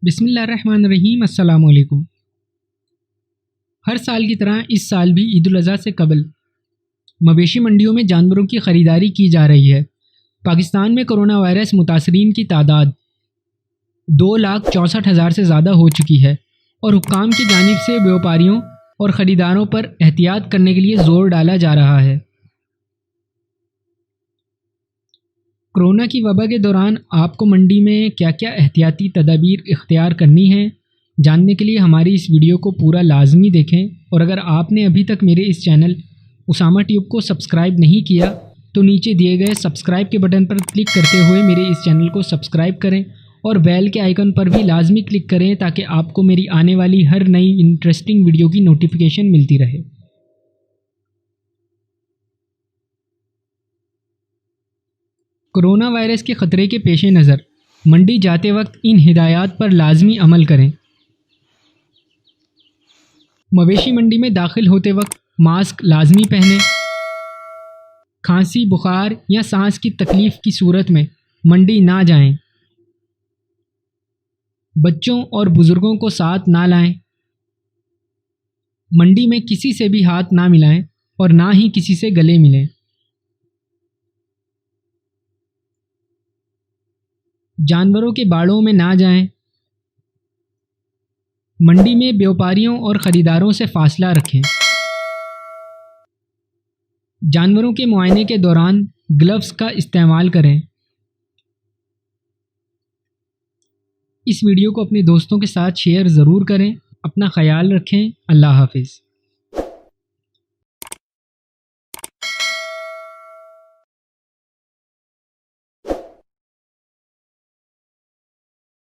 بسم اللہ الرحمن الرحیم۔ السلام علیکم۔ ہر سال کی طرح اس سال بھی عید الاضحیٰ سے قبل مویشی منڈیوں میں جانوروں کی خریداری کی جا رہی ہے۔ پاکستان میں کرونا وائرس متاثرین کی تعداد 2,64,000 سے زیادہ ہو چکی ہے اور حکام کی جانب سے بیوپاریوں اور خریداروں پر احتیاط کرنے کے لیے زور ڈالا جا رہا ہے۔ کرونا کی وبا کے دوران آپ کو منڈی میں کیا کیا احتیاطی تدابیر اختیار کرنی ہیں، جاننے کے لیے ہماری اس ویڈیو کو پورا لازمی دیکھیں، اور اگر آپ نے ابھی تک میرے اس چینل اسامہ ٹیوب کو سبسکرائب نہیں کیا تو نیچے دیے گئے سبسکرائب کے بٹن پر کلک کرتے ہوئے میرے اس چینل کو سبسکرائب کریں اور بیل کے آئیکن پر بھی لازمی کلک کریں تاکہ آپ کو میری آنے والی ہر نئی انٹرسٹنگ ویڈیو کی نوٹیفیکیشن ملتی رہے۔ کرونا وائرس کے خطرے کے پیش نظر منڈی جاتے وقت ان ہدایات پر لازمی عمل کریں۔ مویشی منڈی میں داخل ہوتے وقت ماسک لازمی پہنیں۔ کھانسی، بخار یا سانس کی تکلیف کی صورت میں منڈی نہ جائیں۔ بچوں اور بزرگوں کو ساتھ نہ لائیں۔ منڈی میں کسی سے بھی ہاتھ نہ ملائیں اور نہ ہی کسی سے گلے ملیں۔ جانوروں کے باڑوں میں نہ جائیں۔ منڈی میں بیوپاریوں اور خریداروں سے فاصلہ رکھیں۔ جانوروں کے معائنے کے دوران گلوز کا استعمال کریں۔ اس ویڈیو کو اپنے دوستوں کے ساتھ شیئر ضرور کریں۔ اپنا خیال رکھیں۔ اللہ حافظ۔